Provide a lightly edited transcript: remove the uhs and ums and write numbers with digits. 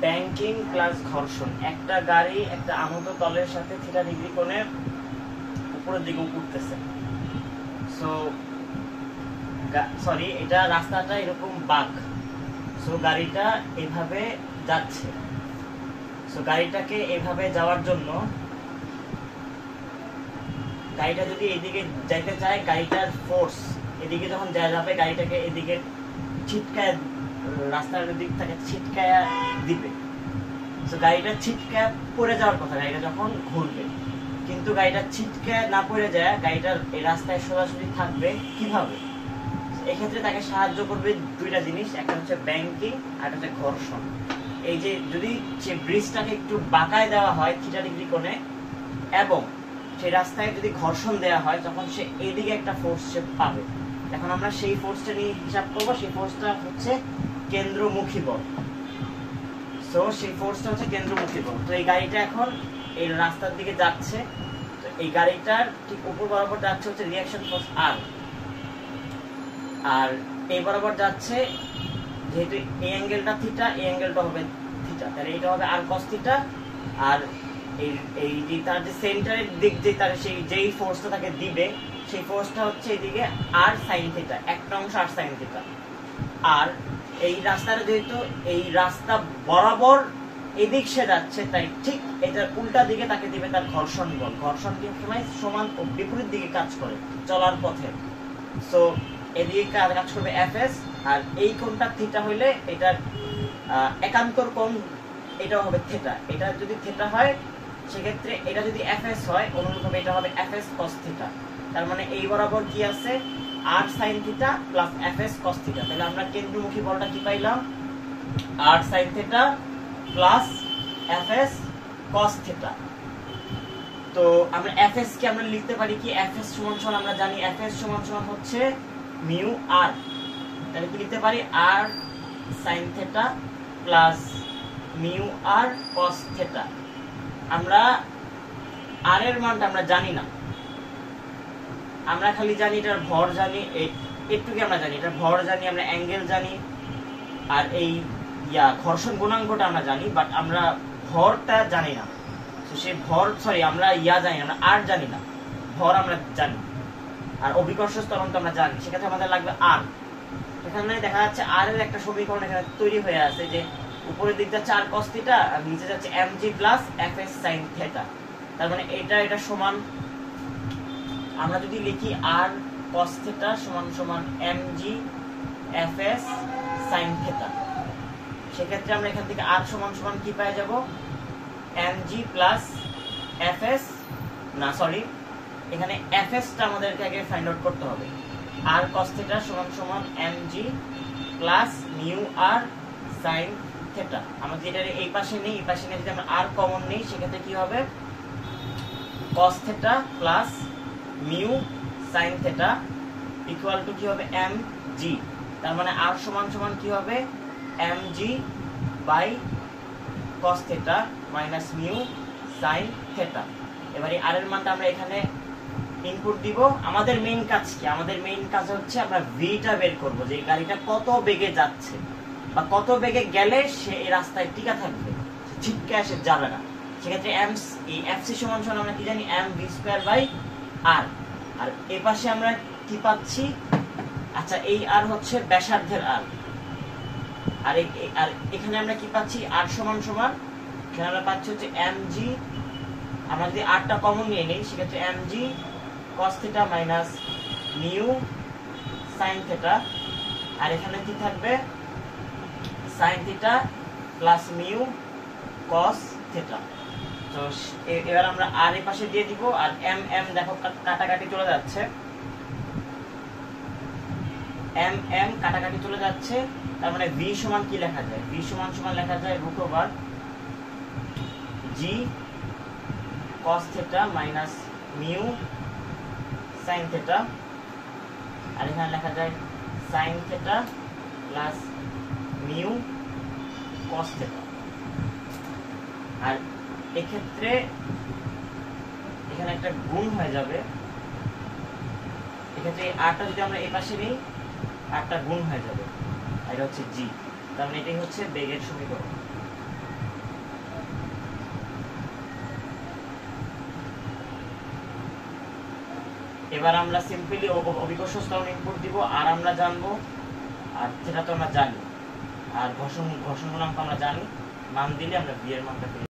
Banking plus ঘর্ষণ, একটা গাড়ি একটা আহত তলের সাথে থিটা ডিগ্রি কোণে উপরের দিকে উঠতেছে। সো সরি, এটা রাস্তাটা এরকম বাঁক। সো গাড়িটা এভাবে যাচ্ছে। সো গাড়িটাকে এভাবে যাওয়ার জন্য, গাড়িটা যদি এদিকে যাইতে চায়, গাড়িটার ফোর্স এদিকে যখন যাবে, গাড়িটাকে এদিকে ছিটকায়, রাস্তার দিক থেকে ছিটকায় দিবে। সো গাড়িটা ছিটকায় পড়ে যাওয়ার কথা গাড়িটা যখন ঘুরবে, কিন্তু গাড়িটা ছিটকায় না পড়ে যায়, গাড়িটার এই রাস্তায় সোজাসুজি থাকবে। কিভাবে? এক্ষেত্রে তাকে সাহায্য করবে দুইটা জিনিস, একটা হচ্ছে ব্যাংকিং আর একটা হচ্ছে ঘর্ষণ। এই যে যদি সে ব্রিজটাকে একটু বাঁকায় দেওয়া হয় থিটা ডিগ্রি কোণে, এবং সেই রাস্তায় যদি ঘর্ষণ দেওয়া হয়, তখন সে এদিকে একটা ফোর্স সে পাবে। এখন আমরা সেই ফোর্সটা নিয়ে হিসাব করবো। সেই ফোর্সটা হচ্ছে কেন্দ্রমুখী বল। সো সেই ফোর্সটা হচ্ছে কেন্দ্রমুখী বল। তো এই গাড়িটা এখন এই রাস্তার দিকে যাচ্ছে। তো এই গাড়িটার ঠিক উপর বরাবর যাচ্ছে হচ্ছে রিঅ্যাকশন ফোর্স আর, আর এই বরাবর যাচ্ছে, যেহেতু এই অ্যাঙ্গেলটা থিটা, এই অ্যাঙ্গেলটা হবে থিটা, তাহলে এটা হবে আর কস থিটা। আর এই যে তার যে সেন্টারের দিক, যে তার সেই যেই ফোর্সটা তাকে দিবে, সেই ফোর্সটা হচ্ছে এইদিকে আর সাইন থিটা, একটা অংশ আর সাইন থিটা। আর এই রাস্তাটা যেহেতু এই রাস্তা বরাবর এদিক সে যাচ্ছে, তাই ঠিক এটার উল্টা দিকে তাকে দিবে তার ঘর্ষণ বল। ঘর্ষণ সময় সমান ও বিপরীত দিকে কাজ করে চলার পথে। সো এদিকে কাজ করবে এফএস, আর এই কোণটা থিটা হইলে এটার একান্তর কোণ এটা হবে থিটা। এটা যদি থিটা হয়, সেক্ষেত্রে এটা যদি এফএস হয়, অনুরূপভাবে এটা হবে এফএস কস থিটা। তার মানে এই বরাবর কি আছে, R sine theta plus FS cos theta. তাহলে আমরা কেন্দ্রমুখী বলটা কি পাইলাম, R sine theta plus FS cos theta. তো আমরা এফএস কে আমরা লিখতে পারি কি, এফএস সমান সমান আমরা জানি এফএস সমান সমান হচ্ছে মিউ আর। তাহলে কি লিখতে পারি, আর সাইন থিটা প্লাস মিউ আর কস থিটা। আমরা আর এর মানটা আমরা জানি না, আমরা খালি জানি এটার ভর জানি, একটুকে আমরা জানি এটার ভর জানি, আমরা অ্যাঙ্গেল জানি, আর এই ঘর্ষণ গুণাঙ্কটা আমরা জানি, বাট আমরা ভরটা জানি না। তো সেই ভর, সরি, আমরা জানি না, আমরা আর জানি না, ভর আমরা জানি, আর অভিকর্ষ ত্বরণ তো আমরা জানি। সেক্ষেত্রে আমাদের লাগবে আর। এখানে দেখা যাচ্ছে আর এর একটা সমীকরণ এখানে তৈরি হয়ে আছে, যে উপরের দিক যাচ্ছে আর কস থিটা, আর নিচে যাচ্ছে mg plus fs sin theta. তার মানে এটা সমান, আমরা যদি লিখি আর cos থিটা সমান সমান mg fs sin থিটা, সেক্ষেত্রে আমরা এখান থেকে আর সমান সমান কি পেয়ে যাব, mg প্লাস fs, না সরি, এখানে fs টা আমাদেরকে আগে ফাইন্ড আউট করতে হবে। আর cos থিটা সমান সমান mg প্লাস মিউ আর sin থিটা। আমরা যেটা এই পাশে নেই, এই পাশে নিয়ে যদি আমরা আর কমন নেই, সেক্ষেত্রে কি হবে, cos theta plus mu sin theta equal to কি হবে, mg। তার মানে আর সমান সমান কি হবে, mg by cos theta minus mu sin theta. এবারে আর এর মানটা আমরা এখানে ইনপুট দিব। আমাদের মেইন কাজ কি, আমাদের মেইন কাজ হচ্ছে আমরা ভিটা বের করব, যে গাড়িটা কত বেগে যাচ্ছে বা কত বেগে গেলে সে এই রাস্তায় টিকা থাকবে, ছিটকে আসে যাবে না। সেক্ষেত্রে এই এফসি সমান সমান আমরা কি জানি, এম ভি স্কয়ার বাই আর। আর এই পাশে আমরা কি পাচ্ছি, আচ্ছা এই আর হচ্ছে ব্যাসার্ধের আর, আর এখানে আমরা কি পাচ্ছি, আর সমান সমান এখানে আমরা পাচ্ছি হচ্ছে mg, আমরা যদি আরটা কমন নিয়ে নেই, সেক্ষেত্রে mg cos theta minus mu sin theta, আর এখানে কি থাকবে, sin theta plus mu cos theta. তো এবার আমরা আর এর পাশে দিয়ে দিব, আর m দেখো কাটাকাটি চলে যাচ্ছে, m কাটাকাটি চলে যাচ্ছে। তার মানে v সমান কি লেখা যায়, v সমান সমান লেখা যায় root over g cos theta minus mu sin theta, আর এখানে লেখা যায় sin theta plus mu cos theta. আর এক্ষেত্রে এখানে একটা গুণ হয়ে যাবে, এক্ষেত্রে আরটা যদি আমরা এই পাশে নিই, আরটা গুণ হয়ে যাবে, এটা হচ্ছে জি। তার মানে এটাই হচ্ছে বেগের সমীকরণ। এবার আমরা সিম্পলি অভিকর্ষ ত্বরণ ইনপুট দিব, আর আমরা জানবো, আর সেটা তো আমরা জানি, আর ঘর্ষণ গুণাঙ্ক আমরা জানি, মান দিলে আমরা বি এর মানটা পেয়ে